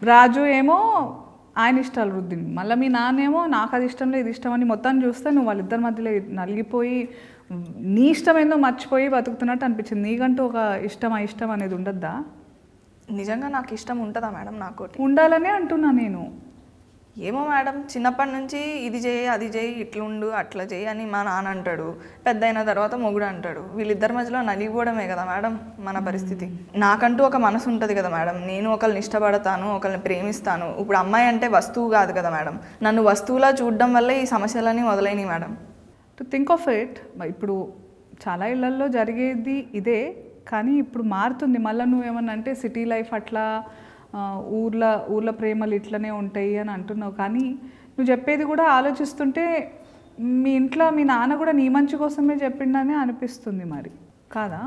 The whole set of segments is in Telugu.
రాజు ఏమో ఆయన ఇష్టాలు రుద్దింది, మళ్ళీ మీ నాన్నేమో నాకు అది ఇష్టం లేదు ఇది ఇష్టం అని మొత్తం చూస్తే నువ్వు వాళ్ళిద్దరి మధ్యలో నలిగిపోయి నీ ఇష్టం ఏందో మర్చిపోయి బతుకుతున్నట్టు అనిపించింది. నీకంటూ ఒక ఇష్టం ఇష్టం అనేది ఉండద్దా? నిజంగా నాకు ఇష్టం ఉంటుందా మేడం? నాకోటి ఉండాలనే అంటున్నా నేను. ఏమో మేడం, చిన్నప్పటి నుంచి ఇది చేయి అది చేయి ఇట్లుండు అట్లా చేయి అని మా నాన్న అంటాడు, పెద్ద అయిన తర్వాత మొగుడు అంటాడు. వీళ్ళిద్దరి మధ్యలో నలిగిపోవడమే కదా మేడం మన పరిస్థితి. నాకంటూ ఒక మనసు ఉంటుంది కదా మేడం, నేను ఒకరిని ఇష్టపడతాను, ఒకరిని ప్రేమిస్తాను. ఇప్పుడు అమ్మాయి అంటే వస్తువు కాదు కదా మేడం, నన్ను వస్తువులా చూడడం వల్లే ఈ సమస్యలన్నీ మొదలైనవి madam. To think of it, ఇప్పుడు చాలా ఇళ్లల్లో జరిగేది ఇదే, కానీ ఇప్పుడు మారుతుంది. మళ్ళీ నువ్వేమన్నా అంటే సిటీ లైఫ్ అట్లా ఊర్ల ప్రేమలు ఇట్లనే ఉంటాయి అని అంటున్నావు, కానీ నువ్వు చెప్పేది కూడా ఆలోచిస్తుంటే మీ ఇంట్లో మీ నాన్న కూడా నీ మంచి కోసమే చెప్పిండని అనిపిస్తుంది, మరి కాదా?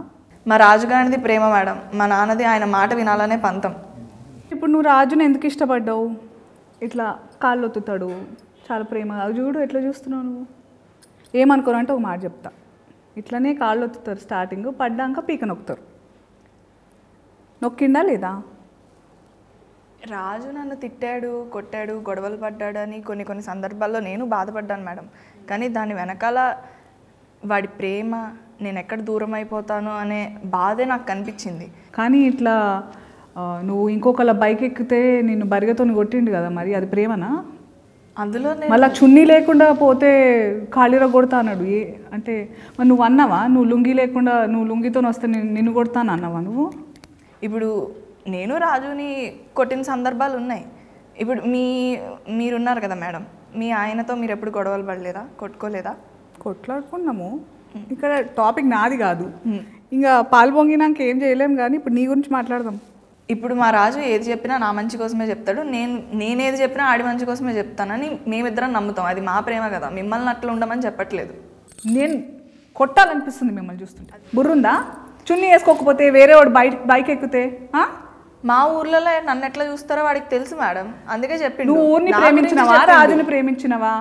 మా రాజుగారిది ప్రేమ మేడం, మా నాన్నది ఆయన మాట వినాలనే పంతం. ఇప్పుడు నువ్వు రాజుని ఎందుకు ఇష్టపడ్డావు? ఇట్లా కాళ్ళు ఒత్తుతాడు, చాలా ప్రేమగా చూడు ఎట్లా చూస్తున్నావు నువ్వు. ఏమనుకోరు అంటే ఒక మాట చెప్తా, ఇట్లనే కాళ్ళు ఒత్తుతారు స్టార్టింగ్, పడ్డాక పీక నొక్కుతారు. నొక్కిండా లేదా? రాజు నన్ను తిట్టాడు, కొట్టాడు, గొడవలు పడ్డాడు అని కొన్ని సందర్భాల్లో నేను బాధపడ్డాను మేడం. కానీ దాని వెనకాల వాడి ప్రేమ, నేను ఎక్కడ దూరం అయిపోతాను అనే బాధే నాకు కనిపించింది. కానీ ఇట్లా నువ్వు ఇంకొకళ్ళ బైక్ ఎక్కితే నిన్ను బరిగతో కొట్టిండు కదా, మరి అది ప్రేమనా? అందులో మళ్ళీ చున్నీ లేకుండా పోతే ఖాళీలో కొడతా అన్నాడు. అంటే మరి నువ్వు అన్నావా, నువ్వు లుంగి లేకుండా నువ్వు లుంగితో వస్తే నిన్ను కొడతాను అన్నావా నువ్వు? ఇప్పుడు నేను రాజుని కొట్టిన సందర్భాలు ఉన్నాయి. ఇప్పుడు మీరున్నారు కదా మేడం, మీ ఆయనతో మీరు ఎప్పుడు గొడవలు పడలేదా, కొట్టుకోలేదా? కొట్లాడుకున్నాము. ఇక్కడ టాపిక్ నాది కాదు, ఇంకా పాలు పొంగినాక ఏం చేయలేము, కానీ ఇప్పుడు నీ గురించి మాట్లాడదాం. ఇప్పుడు మా రాజు ఏది చెప్పినా నా మంచి కోసమే చెప్తాడు, నేనేది చెప్పినా ఆడి మంచి కోసమే చెప్తానని మేమిద్దరం నమ్ముతాం. అది మా ప్రేమ కదా, మిమ్మల్ని అట్లా ఉండమని చెప్పట్లేదు. నేను కొట్టాలనిపిస్తుంది మిమ్మల్ని చూస్తుంటే. బుర్రుందా? చున్నీ వేసుకోకపోతే వేరే వాడు బైక్ ఎక్కితే? మా ఊర్లలో నన్ను ఎట్లా చూస్తారో వాడికి తెలుసు మేడం, అందుకే చెప్పిండు. నువ్వు ఊరిని ప్రేమించినవా, రాజుని ప్రేమించినవా?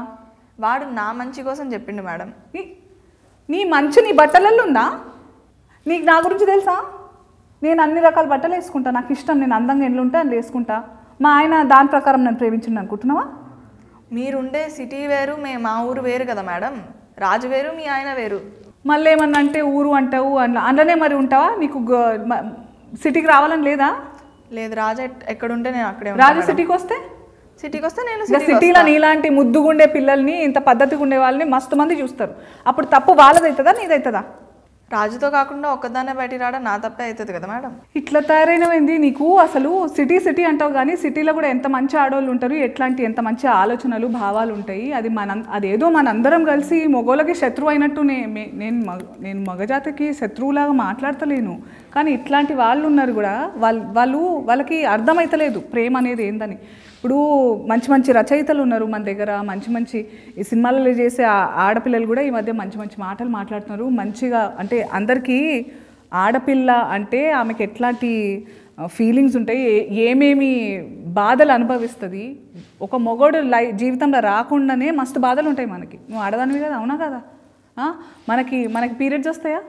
వాడు నా మంచి కోసం చెప్పిండు మేడం. నీ మంచి నీ బట్టలలో ఉందా? నీకు నా గురించి తెలుసా? నేను అన్ని రకాల బట్టలు వేసుకుంటా, నాకు ఇష్టం, నేను అందంగా ఎన్ని ఉంటే అని వేసుకుంటా. మా ఆయన దాని ప్రకారం నన్ను ప్రేమించిండు అనుకుంటున్నావా? మీరుండే సిటీ వేరు, మా ఊరు వేరు కదా మేడం. రాజు వేరు, మీ ఆయన వేరు. మళ్ళీ ఏమన్నా అంటే ఊరు అంటావు, అందులోనే మరి ఉంటావా? నీకు సిటీకి రావాలని లేదా? లేదు, రాజు ఎక్కడుంటే నేను అక్కడే. రాజు సిటీకి వస్తే నేను సిటీలో నీలాంటి ముద్దుగుండే పిల్లల్ని, ఇంత పద్ధతిగా ఉండే వాళ్ళని మస్తు మంది చూస్తారు. అప్పుడు తప్పు వాళ్ళదవుతుందా నీదవుతుందా? రాజుతో కాకుండా ఒక్కదాన్నే బయటికి రావడం నా తప్పే అవుతుంది కదా మేడం. ఇట్లా తయారైనమైంది నీకు. అసలు సిటీ అంటావు, కానీ సిటీలో కూడా ఎంత మంచి ఆడవాళ్ళు ఉంటారు, ఎంత మంచి ఆలోచనలు భావాలు ఉంటాయి. అదేదో మనందరం కలిసి మగోళ్ళకి శత్రువు అయినట్టు నేను మగజాతికి శత్రువులాగా మాట్లాడతలేను, కానీ ఇట్లాంటి వాళ్ళు ఉన్నారు కూడా. వాళ్ళకి అర్థమైతలేదు ప్రేమ అనేది ఏందని. ఇప్పుడు మంచి రచయితలు ఉన్నారు మన దగ్గర, మంచి ఈ సినిమాలలో చేసే ఆడపిల్లలు కూడా ఈ మధ్య మంచి మాటలు మాట్లాడుతున్నారు మంచిగా. అంటే అందరికీ ఆడపిల్ల అంటే ఆమెకి ఎట్లాంటి ఫీలింగ్స్ ఉంటాయి, ఏమేమి బాధలు అనుభవిస్తుంది, ఒక మొగోడు జీవితంలో రాకుండానే మస్తు బాధలు ఉంటాయి మనకి. నువ్వు ఆడదానివి కదా, అవునా కదా? మనకి పీరియడ్స్ వస్తాయా?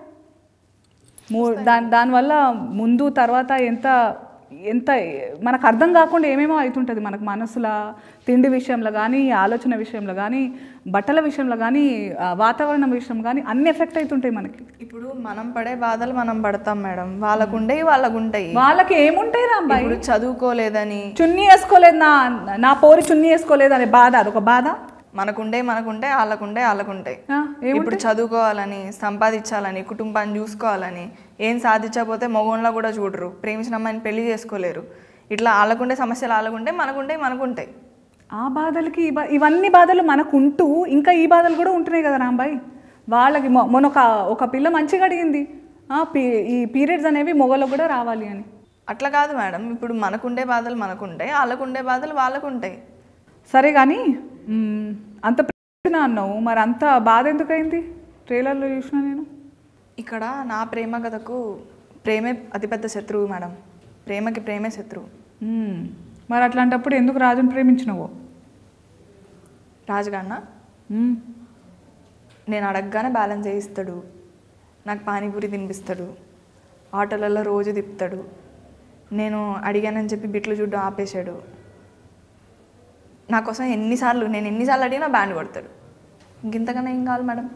దానివల్ల ముందు తర్వాత ఎంత మనకు అర్థం కాకుండా ఏమేమో అవుతుంటుంది మనకు మనసులో. తిండి విషయంలో కానీ, ఆలోచన విషయంలో కానీ, బట్టల విషయంలో కానీ, వాతావరణం విషయం కానీ అన్ని ఎఫెక్ట్ అవుతుంటాయి మనకి. ఇప్పుడు మనం పడే బాధలు మనం పడతాం మేడం, వాళ్ళకుంటాయి. వాళ్ళకి ఏముంటాయి రా అబ్బాయి? ఇప్పుడు చదువుకోలేదని, చున్నీ వేసుకోలేదు, నా పోరి చున్నీ వేసుకోలేదు అనే బాధ, అదొక బాధ. మనకుంటాయి వాళ్ళకుంటాయి. ఇప్పుడు చదువుకోవాలని, సంపాదించాలని, కుటుంబాన్ని చూసుకోవాలని, ఏం సాధించకపోతే మగోన్లా కూడా చూడరు, ప్రేమించిన అమ్మాయిని పెళ్లి చేసుకోలేరు. ఇట్లా వాళ్ళకుండే సమస్యలు వాళ్ళకుంటాయి, మనకుంటాయి. ఆ బాధలకి ఇవన్నీ బాధలు మనకుంటూ ఇంకా ఈ బాధలు కూడా ఉంటున్నాయి కదా రాంబాయ్. వాళ్ళకి మొన్న ఒక పిల్ల మంచిగా అడిగింది, ఈ పీరియడ్స్ అనేవి మొగలకు కూడా రావాలి అని. అట్లా కాదు మేడం, ఇప్పుడు మనకుండే బాధలు మనకుంటాయి, వాళ్ళకుండే బాధలు వాళ్ళకుంటాయి. సరే కానీ అంత ప్రేమ అన్నావు, మరి అంత బాధ ఎందుకైంది? ట్రైలర్లో చూసిన నేను. ఇక్కడ నా ప్రేమ కథకు ప్రేమే అతిపెద్ద శత్రువు మేడం, ప్రేమే శత్రువు. మరి అట్లాంటప్పుడు ఎందుకు రాజుని ప్రేమించినవో? రాజుగాన్న నేను అడగగానే బ్యాలెన్స్ చేయిస్తాడు, నాకు పానీపూరి తినిపిస్తాడు, ఆటోలలో రోజు తిప్పుతాడు, నేను అడిగానని చెప్పి బిట్లు చూడ్డం ఆపేశాడు. నా కోసం నేను ఎన్నిసార్లు అడిగినా బ్యాండ్ కొడతాడు. ఇంకెంతకన్నా ఏం కావాలి మేడం?